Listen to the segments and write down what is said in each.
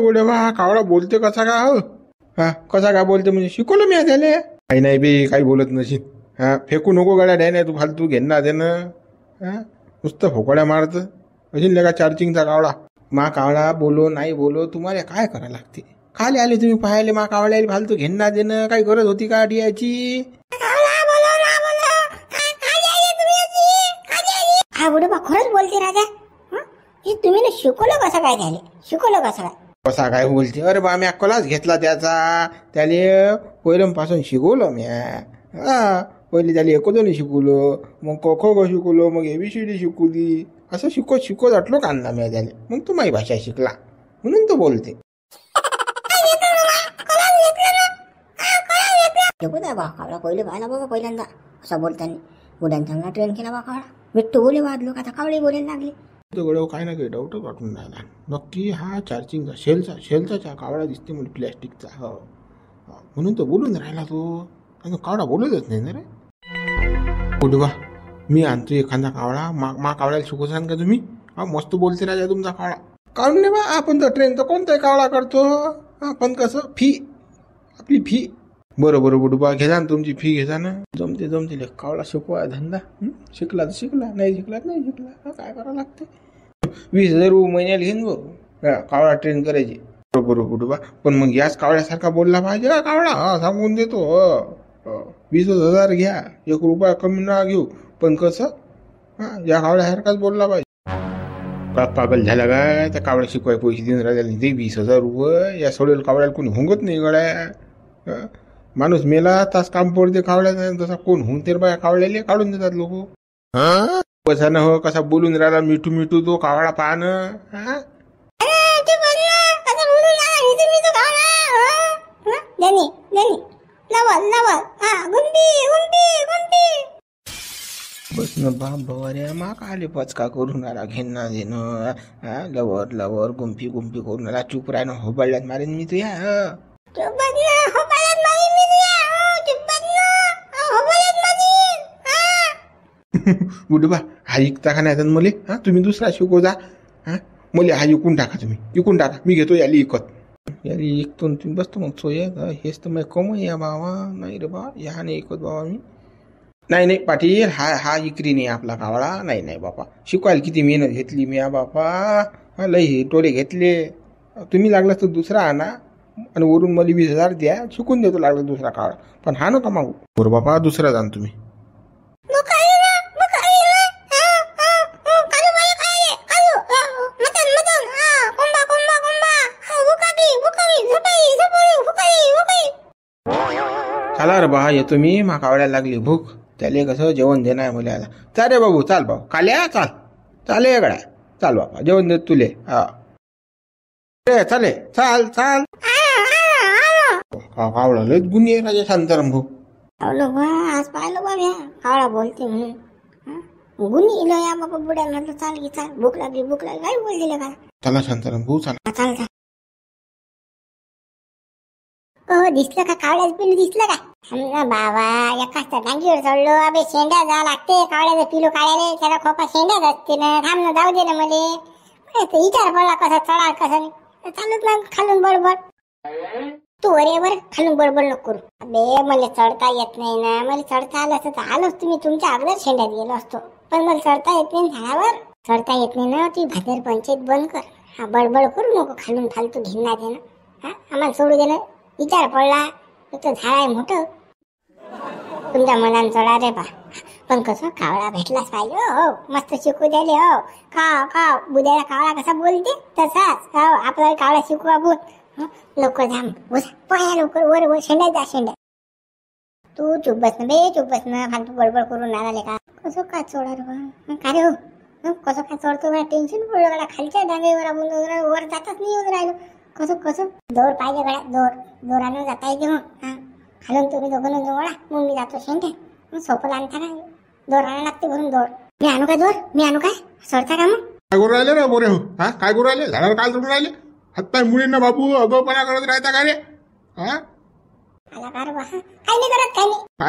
गोड्या बा कावळा बोलते कसा का हो? हा कसा काय बोलते म्हणजे शिकवलं मी त्याले. काही नाही बे काही बोलत नशील. हा फेकू नको गाड्या द्या नाही तू फालतू घेणार देणं. हा नुसतं फोकड्या मारत असेल का चार्जिंगचा कावळा. मा कावळा बोलो नाही बोलो तुम्हाला काय करायला लागते. खाली आले तुम्ही पाहायले मा कावळ्याला फालतू घेणार देणं काही गरज होती का डियाची. हा बुडे बा खरंच बोलते राजा. हे तुम्ही ना शिकवलं कसं काय झाले शिकवलं कसं काय. कसा काय बोलते अरे बा मी क्लास घेतला त्याचा त्याले पहिल्यापासून शिकवलं म्या. हा पहिले त्याला एकोदोनी शिकवलं मग क ख ग शिकवलं मग ABCD शिकवली असं शिकवत शिकवत अटलो काढला म्या त्याले मग तू माझी भाषा शिकला म्हणून तो बोलते. पहिले पाहिला बघा पहिल्यांदा असं बोलताना बुड्यानं चांगला ट्रेन केला बा कावळा. मिट्टू बोले वाद लोक आता कावळे बोलायला लागले. गड्या काही ना काही डाऊटच वाटून राहिला. नक्की हा चार्जिंगचा शेलचा कावळा दिसते म्हणजे प्लॅस्टिकचा. हो म्हणून तो बोलून राहिला तो. आणि कावळा बोलतच नाही ना रे. कुठे मी आणतो एखादा कावळा मा कावळ्याला शिकवसान का तुम्ही. हा मस्त बोलते राजा तुमचा कावळा. काढून नाही बा आपण तर ट्रेनचा कोणताही कावळा करतो. आपण कसं फी आपली फी बरोबर बुडबा घेजा ना तुमची फी घेजा ना. जमते कावळा शिकवा धंदा. शिकला तर शिकला नाही शिकला नाही शिकला काय करावं लागते. 20,000 रुपये महिन्याला घेईन बघ कावळा ट्रेन करायची. बरोबर बुडबा पण मग याच कावळ्यासारखा बोलला पाहिजे का कावळा. हा सांगून देतो 20,000 घ्या 1 रुपया कमी ना घेऊ पण कसं या कावळ्यासारखाच बोलला पाहिजे. का पागल झाला काय त्या कावळ्या शिकवाय पैसे देऊन राहिले ते 20,000 रुपये. या सोडेल कावळ्याला कोणी हुंगत नाही गड्या. माणूस मेला तास काम पडते कावळ्याचा तसा कोण होऊन तर बाया कावळ्याला काढून देतात लोक. कसा न हो कसा बोलून राहिला मिठू मिठू तो कावळा पाहणं. बस न बाबा मा काले पचका करून आला घेणं देणं लवर गुंफी करून आला. चुप राहणं होबाळल्यात मारेन मी तुया. बुडबा हा ऐकता का नाही मले. हा तुम्ही दुसरा शिकव जा. हा मले हा इकून टाका तुम्ही इकून टाका मी घेतो याली इकत. याली इकतो तुम्ही बसतो मग सोय हेच तर मग कम या बाबा. नाही रे बा या नाही ऐकत बाबा मी. नाही पाटील हा इकरी नाही आपला कावळा. नाही बापा शिकवायला किती मेहनत घेतली मी बापा. लई टोले घेतले. तुम्ही लागलं तर दुसरा आणा आणि वरून मला 20,000 द्या शिकून देतो लागलं दुसरा कावळा. पण हा नका मागू बरं बापा दुसरा जाण तुम्ही. चला रे बा येतो मी मा कावळ्याला लागली भूक. त्याला कसं जेवण देणार मला आता. चाल रे बाबू चाल भाऊ काल्या चाल ये गड्या चाल बाबा जेवण देत तुले. हा चाले चाल कावळा लयच गुन्हे राजा शांताराम भाऊ. आज पाहिलं बा कावळा बोलते म्हणून गुन्हे इलो या बाबा बुड्या म्हटलं चाल की चाल भूक लागली काय बोल दिले का. चला शांताराम भाऊ चला. चाल दिसलं का कावळ्याचं पिलू दिसलं का. बाबा एकाच तर टांगीवर चढलो अबे शेंड्या जा लागते कावळ्याचं पिलू काढायला. त्याला खोपा शेंड्याच असते ना. थांब ना जाऊ दे ना मले. विचार पडला कसा चढा कसा नाही चालत ना खालून बडबड. तू अरे बर खालून बडबड नको करू. अबे मला चढता येत नाही ना. मला चढता आलं असतं तर आलोच तुम्ही तुमच्या अगोदर शेंड्यात गेलो असतो. पण मला चढता येत नाही झाडावर. चढता येत नाही ना. ती भादर पंचायत बंद कर. हा बडबड करू नको खालून फालतू घेणार दे ना. हा आम्हाला सोडू दे ना. विचार पडला तर झाड आहे मोठं तुमच्या मनानं चढा रे बा. पण कसं कावळा भेटलाच पाहिजे हो. मस्त शिकू द्याले हो. का बुद्याला कावळा कसा बोलते तसाच हो आपल्याला कावळा शिकू आपण. लवकर जा पोया लवकर वर शेंड्या जा शेंड्या. तू चुप बस ना फालतू बडबड करून आला का. कसं काय चढा रे बा का रे हो. कसं काय चढतो मला टेन्शन पडलं गड्या. खालच्या डांगेवर आपण वर जातच नाही येऊन राहिलो. कसं दोर पाहिजे गड्या दोरानं जाता येते. हो खालून तुम्ही दोघं जवळ मग मी जातो शेंड्या. सोपं आणता काय दोर आणा लागते भरून दोर. मी आणू काय सोडता का मग. काय करू राहिले रे मोरे हो. हा काय करू राहिले झाडावर काय चढून राहिले. हातपाय मुलींना बाबू अगोपणा करत राहता का रे. हा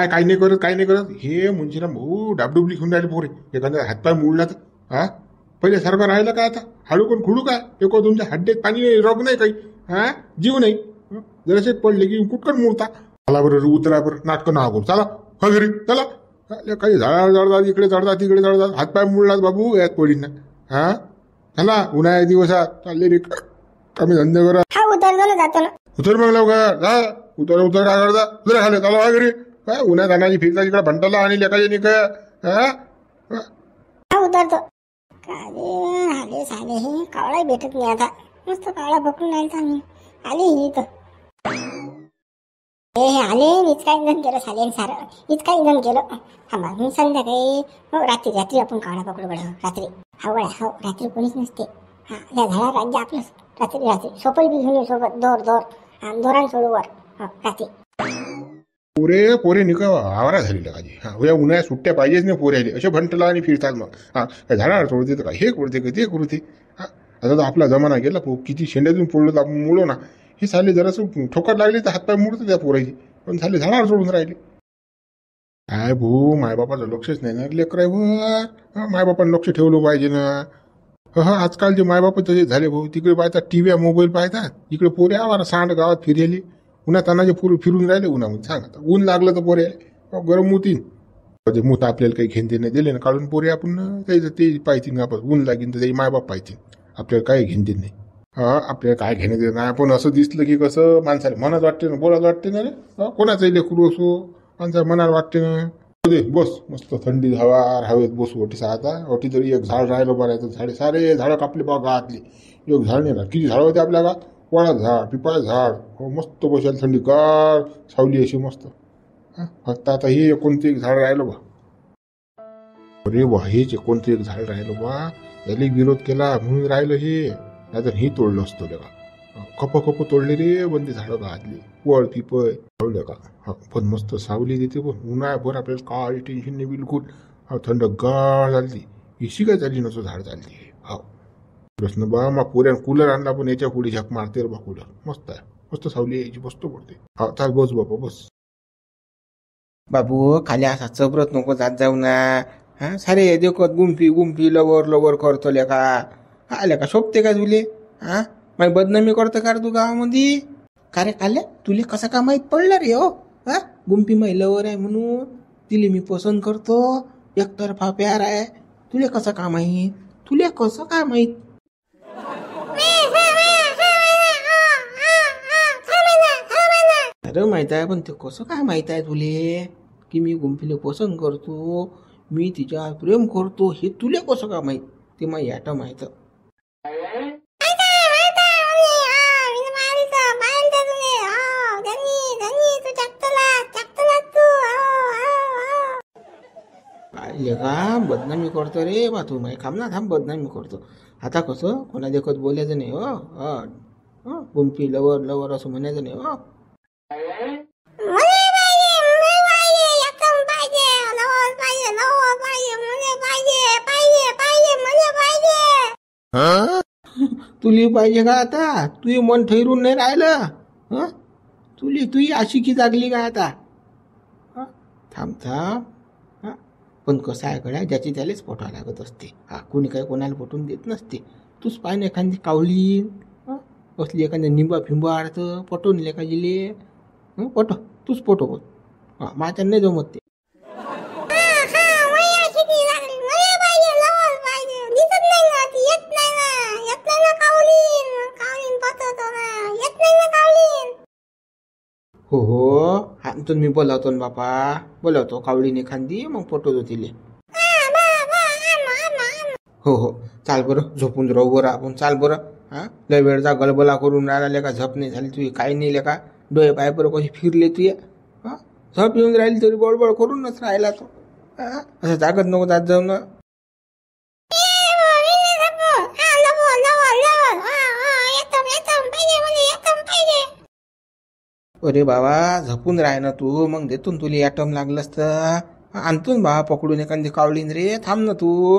काही नाही करत हे मुंशीराम भाऊ डाबडुबली घेऊन राहिले पोरे. एखाद्या हातपाय मुडला तर हा पहिले सारखं राहिलं काय आता. हाडू कोण खुडू काय एको तुमच्या हड्डेत पाणी रोग नाही काही. हा जीव नाही जरासे पडले की कुटकन मोडता. चला बरं उतरा बरं नाटकं ना करू चला हा घरी चला. काही झाडावर जळतात इकडे जळतात तिकडे जळतात हातपाय मुळलात बाबू यात पडीन ना. हा चला उन्हाळ्या दिवसात चालले रे कमी धंदे करा. हा उतरतो ना जातो ना. उतर मग लवकर जा उतर उतर काय करता उतर खाले चला हा घरी. काय उन्हात आणायची फिरता तिकडे भंटाला आणि लेखायचे काय हा हा उतरतो. काय आले साले हे कावळा भेटत नाही आता. मस्त कावळा पकडून आलता मी. आले ही इथं हे आले इतका इंधन केलं साले सारं इतका इंधन केलं. हा मग संध्याकाळी हो रात्री रात्री आपण कावळा पकडू बडं रात्री. हा वळा हो रात्री कोणीच नसते. हा या झाडा राज्य आपलं रात्री रात्री सोपल बी घेऊन सोबत दोर दोर दोरान सोडूवर हो रात्री. पोरे पोरे निका आवारा झाली काजी. हा या उन्हाळ्यात सुट्ट्या पाहिजेच नाही पोरे आले असे भंटला आणि फिरतात मग. हा काय झाडावर सोडते तर काय हे करते का ते करू ते. हा आता तर आपला जमाना गेला किती शेंड्यातून पडलो तर आपण मुळलो ना. हे साले जरासं ठोकर लागले तर हातपाय मुडतं त्या पोरायचे पण झाले झाडावर सोडून राहिले. काय भाऊ मायबापाचं लक्षच नाही ना लेकरावर. मायबापानं लक्ष ठेवलं पाहिजे ना. हा आजकालचे मायबाप तसे झाले भाऊ. तिकडे पाहतात टीव्ही मोबाईल पाहतात इकडे पोरे आवारा सांड गावात फिरेली उन्हात तानाचे पोरे फिरून राहिले उन्हामध्ये. सांगा ऊन लागलं तर पोरे गरम होतील मूत आपल्याला काही घेणते नाही दिले ना काढून पोरे आपण त्याचं ते पाहिजे आपण ऊन लागेल तर त्याची मायबाप पाहिजे आपल्याला काही घेणते नाही. हा आपल्याला काय घेणे देत नाही. आपण असं दिसलं की कसं माणसाला मनात वाटते ना बोलायला वाटते ना रे. कोणाचंही लेकरू असो माणसाला मनाला वाटते ना. बस मस्त थंडी हवेत बसू ओटीसा. आता ओटी तरी एक झाड राहिलं बरं झाडे सारे झाडं कापले बा गावातली. एक झाड नाही राहत. किती झाडं होते आपल्या गावात. वळा झाड पिपाळ झाड हो मस्त बसायला थंडी गार सावली अशी मस्त. फक्त आता हे कोणतं एक झाड राहिलं बा. अरे वा हेच कोणतं एक झाड राहिलं बा. याला विरोध केला म्हणून राहिलं हे. नाहीतर हे तोडलं असतं का. खप तोडले रे बंदी झाडं गावातली वळ पिपळ तोडलं का. हा पण मस्त सावली देते पण उन्हाळ्याभर आपल्याला काय टेन्शन नाही बिलकुल. हा थंड गाळ चालती इशी काय चालली नसतो झाड चालते. हा प्रश्न बा मग पुऱ्या कूलर आणला पण याच्या पुढे झक मारते रे बा कूलर. मस्त आहे मस्त सावली यायची मस्त पडते. हा चाल बस बाबा बस. बाबू खाली असा चबरत नको जात जाऊ ना. हा सारे देखत गुंफी गुंफी लवर लवर करतो लेका. आल्या का शोभते का तुले. हा मग बदनामी करतो का रे तू गावामध्ये. का रे काल्या तुले कसं का माहीत पडलं रे हो. हा गुंफी महिलावर आहे म्हणून तिले मी पसंत करतो एकतर्फा प्यार आहे. तुले कसं का माहीत तुले कसं काय माहीत. अरे माहित आहे पण ते कसं काय माहित आहे तुले की मी गुंफीला पसंत करतो मी तिच्यावर प्रेम करतो हे तुले कसं का माहीत. ते मग याट माहित. का बदनामी करतो रे बा तू माही खाम ना थांब बदनामी करतो. आता कसं कोणा देखत बोलायचं नाही हो. गुंफी लवर लवर असं म्हणायचं नाही हो. तुली पाहिजे का आता. तुझी मन ठरून नाही राहिलं. तुझी आशिकी जागली का आता. थांब थांब. पण कसं आहे गड्या ज्याची त्यालाच पोटावं लागत असते. हा कोणी काही कोणाला पोटून देत नसते. तूच पाय ना एखादी कावली असली एखाद्या निंबा फिंबा आडतं पटवून लेखाजिले पटव तूच पटव बोल. हा माझ्या नाही जमत ते. हो हो आणतो मी बोलावतो ना बापा बोलावतो कावळीने खांदी मग पटवतो तिले. हो हो चाल बरं झोपून राहू बरं आपण चाल बरं. हा लय वेळचा गलबला करून राहिला का झप नाही झाली तुझी काही नाही लेका. डोळे पाय बरं कशी फिरले तुझे. हा झप येऊन राहिली तरी बडबड करूनच राहिला तो. असं जागत नको जात जाऊ ना. अरे बाबा झपून राह ना तू मग देतून तुला ॲटम लागलंस तर आणतून बाबा पकडून एखादी कावळीन रे. थांब ना तू.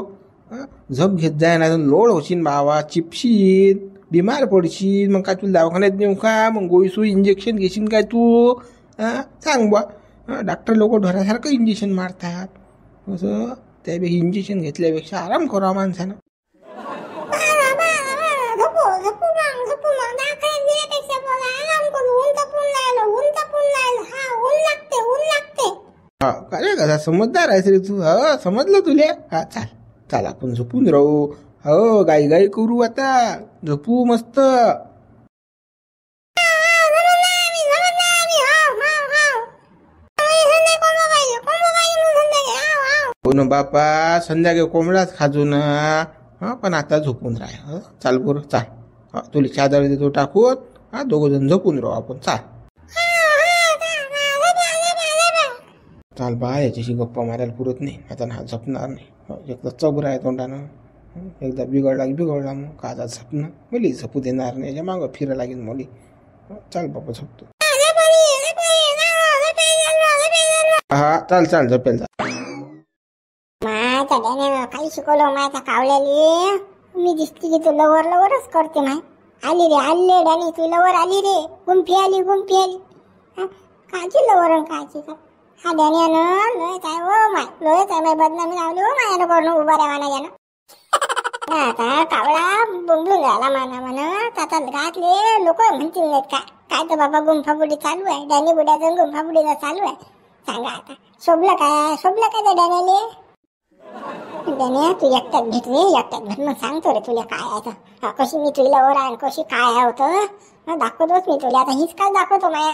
झप घेत जाय ना लोड होशील बाबा चिपशील बिमार पडशील. मग काय तुला दवाखान्यात नेऊ का मग गोळी सुई इंजेक्शन घेशील काय तू. सांग बा. डॉक्टर लोक ढोरासारखं इंजेक्शन मारतात असं त्यापेक्षा इंजेक्शन घेतल्यापेक्षा आराम करावा माणसानं. हा अरे कसा समजदार आहेस रे तू. हो समजलं तुले. हा चाल चाल आपण झोपून राहू. हो गाई गाई करू आता. झोपू मस्त. हो ना बापा संध्याकाळी कोंबडाच खाजू ना. हा पण आता झोपून राह. चाल बरं चाल. हा तुला चादर देतो टाकून. हा दोघं जण झोपून राहू आपण. चाल चाल बा याच्याशी गप्पा मारायला पुरत नाही. आता हा झपणार नाही. एकदा चबरा आहे तोंडानं. एकदा बिघडला मग काचा झपणं मुली झपू देणार नाही. याच्या मागं फिरायला लागेल मुली. चाल बाबा झोपतो. हा चाल चाल झोपेल जा. माझ्या डॅने काही शिकवलं माझ्या कावल्याले. मी दिसली की तू लवर लवरच करते माय. आली रे आले डॅनी तू लवर आली रे. गुंफी आली काची लवर काची का हा डॅनियानं लोयच आहे हो माय. लोयच आहे माय बदनामी लावली हो मायानं करून उभा राहावा यानं. आता कावळा बोंबलून राहिला म्हणत. आता घातले लोक म्हणतील नाहीत काय तर बाबा गुंफाबुडी चालू आहे. डॅनी बुड्याचं गुंफाबुडीला चालू आहे. सांगा आता शोभलं काय त्या डॅन्याले. डॅन्या तू एकट्यात भेट रे. एकट्यात भेट मग सांगतो रे तुला काय आहे तर. कशी मी तुला वर आहे कशी काय होतं दाखवतोच मी तुला. आता हीच काय दाखवतो माया.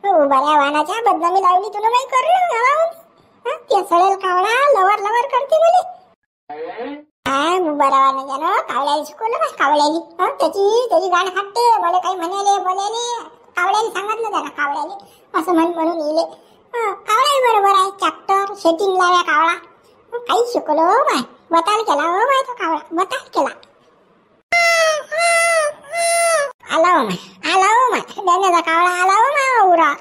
उभाऱ्या वाहनाच्या बदनामी लावली तुला नाही कर. त्या सडेल कावळा लवर करते मुली. काय उभाऱ्या वाहनाच्यानं कावळ्याला शिकवलं का कावळ्याली. त्याची गाण फाटते. मला काही बोलायले कावळ्याला सांगितलं त्याला कावळ्याले असं म्हणून येले. कावळा बरोबर आहे. चॅप्टर सेटिंग लाव्या कावळा. काही शिकवलं हो माय. बताल केला हो माय तो कावळा. बताल केला. आला हो माय डॅन्याचा कावळा आला हो माय उरा.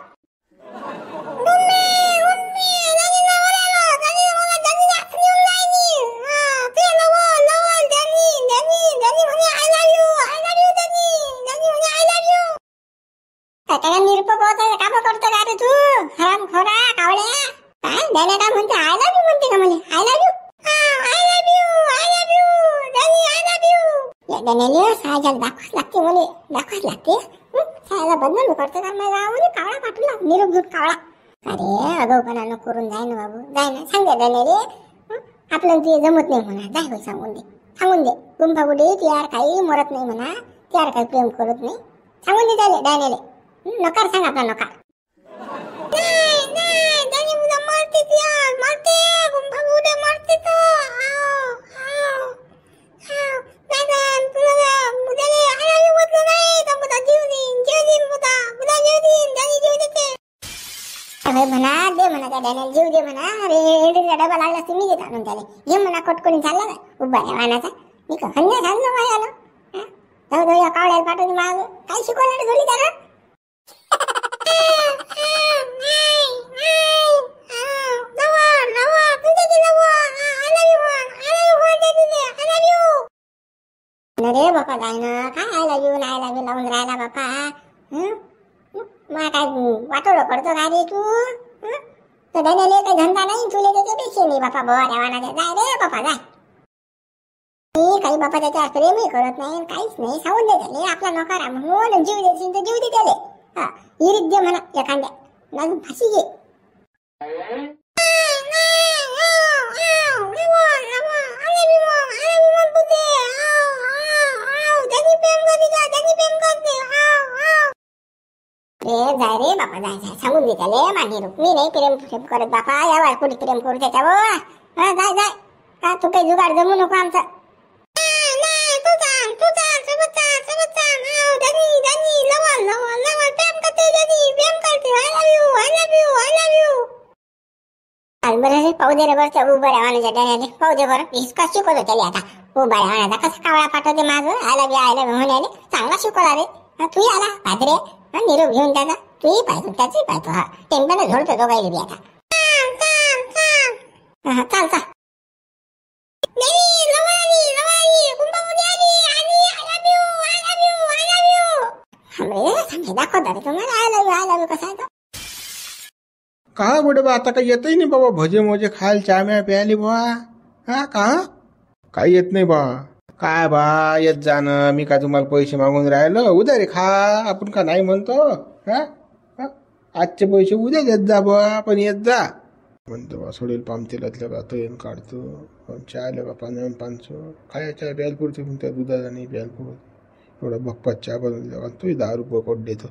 निरपक होता काम करतो का रे तू. हराम खोरा कावळ्या. काय डॅन्या काय म्हणते आय लव्ह यू म्हणते का म्हणे. आय लव्ह यू डॅन्याला सायजाला दाखवाच लागते म्हणे. दाखवाच लागते. सायला बदनामी करतो का मला म्हणे कावळा पाठवला निरोप घेऊन कावळा. अरे अगाऊपणा करून जाय ना बाबू जाय ना. सांग दे डॅन्याले आपल्याला ते जमत नाही म्हणा. जाय होय सांगून दे गुंफाबुडी त्यार काही मरत नाही म्हणा. त्यार काही प्रेम करत नाही. सांगून दे त्याले डॅन्याले. नकार सांग आपला नकार. म्हणा दे म्हणा त्या डॅन्याला जीव दे म्हणा. अरे एंट्रीचा डबा लागला असते मी देत आणून त्याला. घे म्हणा कटकून चालला का उभा आहे वाहनाचा. मी का हन्या झालं मायाला. जाऊ या कावळ्याला पाठवली माग. काय शिकवलं रे त्याला. रे बापा जाय ना. काय आय लव्ह यू लावून राहिला बापा. मग काय वाटोळं करतो काय रे तू. तर डॅन्याले काही धंदा नाही तुले त्याच्यापेक्षा नाही बापा. बवा देवाना जाय रे बापा जाय. मी काही बापा त्याच्यावर प्रेमही करत नाही काहीच नाही. सांगून दे त्याले आपला नकार म्हणून जीव देशील तर जीव दे त्याले. इरीत दे म्हणा एखाद्या लागून फाशी घे. जाय रे बापा जाय सांगून दे त्याले माझी रूप. मी नाही प्रेम करत बापा. यावर कुठे प्रेम करू त्याच्यावर. जाय का तू काही जुगाड जमू नको आमचा. बरं पाहू दे रे बरं उभं राहण्याच्या डॅन्याने. पाहू दे बरं हिसका शिकवतो त्याला आता. उभा राहण्याचा कसा कावळा पाठवते माझं. आय लव्ह म्हणाले चांगला शिकवला रे. तूही आला पाहते निरोप घेऊन त्याचा. तूही पाहतो त्याचही पाहतो. हा टेम्पाने झोडतो दोघायला बी आता. चाल दाखवता रे तुम्हाला आय लव्ह कसा आहे तो. काय गोडे बा आता काही येतही नाही बाबा. भजे मोजे खायला चहा प्यायली बा. हा का काही येत नाही बा. काय बा येत जाणं. मी काय तुम्हाला पैसे मागून राहिलो. उद्या रे खा आपण का नाही म्हणतो. हा आजचे पैसे उद्या येत जा बा. पण येत जा. म्हणतो बा सोडेल पाम तेलातल्या का तयन काढतो चहा का 5 खाया चहा प्यायला पुरते पण त्या दुधाचा नाही प्यायला पुरत एवढा बप्पात चहा बनवला का तोही 10 रुपये कोट देतो.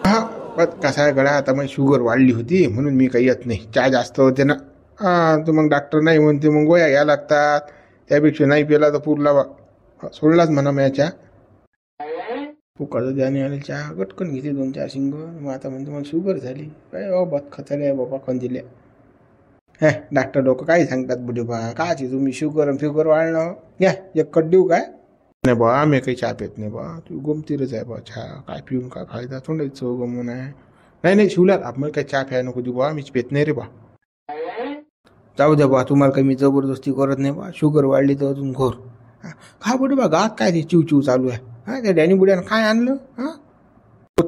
हा पण कसा आहे गड्या आता मग शुगर वाढली होती म्हणून मी काही येत नाही. चहा जास्त होते ना. तर मग डॉक्टर नाही म्हणते मग गोळ्या घ्या लागतात. त्यापेक्षा नाही पेला तर पुरला बा सोडलाच म्हणा मी चहा. फुकाचं त्याने आले चहा गटकन घेते 2-4 शिंग. मग आता म्हणते मला शुगर झाली. काय बत खचाले आहे बाबा कंदिल्या. डॉक्टर डोकं काय सांगतात बुढे बा काची तुम्ही शुगर आणि फिगर वाढणं घ्या एक कट देऊ काय. नाही बा आम्ही काही चहा पेत नाही बा तू गोमतीरच आहे बा चहा काय पिऊन काय फायदा थोडं चव गमून आहे. नाही शिवल्यात आपण काही चहा प्याय नको देऊ बा मीच पेत नाही रे बा. जाऊ द्या बा तुम्हाला काही मी जबरदस्ती करत नाही बा. शुगर वाढली तर अजून घोर. खा बुढे बा गात काय ते चिव चालू आहे. त्या डॅनी बुड्यानं काय आणलं.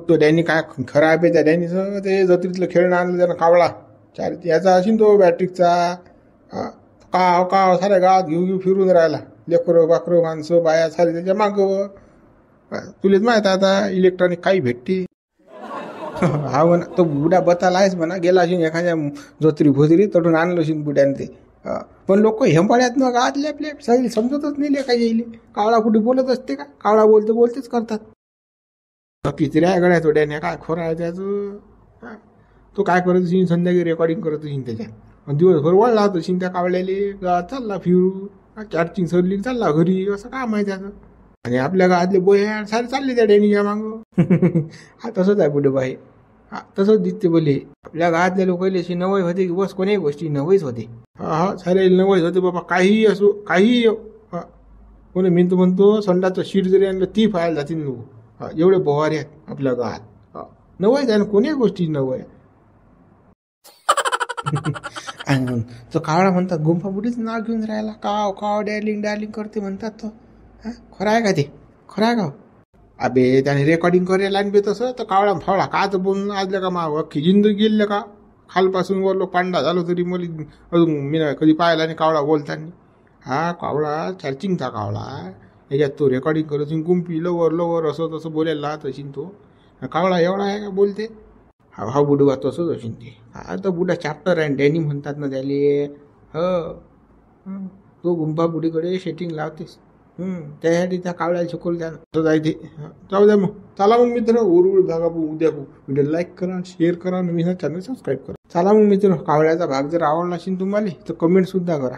तो डॅनी काय खराब आहे त्या डॅनीचं ते जत्रीतलं खेळणं आणलं त्यानं कावळा याचा असेल तो बॅटरीचा. का साऱ्या गावात घेऊ फिरून राहिला. लेकरं बाकरं माणसं बाया सारे त्याच्या मागं. तुलेच माहित आता इलेक्ट्रॉनिक काही भेटते. हा म्हणा तो बुड्या बताला आहेच म्हणा गेला असेल एखाद्या जोत्री भोजरी तटून आणलं असेल बुड्याने ते. पण लोक हेंपाड्यात ना गावातले आपले सगळी समजतच नाही काय येईल. कावळा कुठे बोलत असते का. कावळा बोलतेच करतात. पिचऱ्या गड्या थोड्याने काय खोरा आहे त्याचं. तो काय करत असेल संध्याकाळी रेकॉर्डिंग करत असेल त्याच्यात दिवसभर वळला असेल त्या कावळ्याले चालला फिरू चार्जिंग सरली चालला घरी असं काम आहे त्याचं. आणि आपल्या गावातले बोया सारे चालले त्या डॅनीच्या मागं. हा तसंच आहे पुढे बाई. तसंच दिसते बोले आपल्या गावातल्या लोकांना अशी नवय होते की बस कोणाही गोष्टी नवईच होते. सारे नवईच होते बाबा काहीही असो काही. कोणी मी तर म्हणतो संडाचं शीट जरी आणलं ती फायला जातील लोक. एवढे बोहारे आहेत आपल्या गावात. नवयच आहे ना कोणाही गोष्टी नवय. तो कावळा म्हणतात गुंफा बुडीच नाव घेऊन राहिला. काव डार्लिंग करते म्हणतात तो. खरं आहे का ते खरं आहे का. अबे त्याने रेकॉर्डिंग करायला आणबे तसं तर कावळा फावळा काच बोलून आजल्या का मा अख्खी जिंदगी गेले का. खालपासून वर पांडा झालो तरी मला अजून मी कधी पाहिला नाही कावळा बोलताना. हा कावळा चार्जिंगचा कावळा याच्यात तो रेकॉर्डिंग करत गुंफी लवर असं तसं बोलायला राहत असेल तो. कावळा एवढा आहे का बोलते. हा बुडवा तसंच असेल ते. तर बुडा चॅप्टर आहे डॅनी म्हणतात ना त्याले. तो गुंफा बुडीकडे सेटिंग लावतेस. त्यासाठी त्या कावळ्याला शिकवलं त्यानं जायचे. जाऊ द्या मग चला मग मित्र उरउर भागा उद्या व्हिडिओ लाईक करा शेअर करा नवीन चॅनल सबस्क्राईब करा. चला मग मित्र कावळ्याचा भाग जर आवडला असेल तुम्हाला तर कमेंट सुद्धा करा.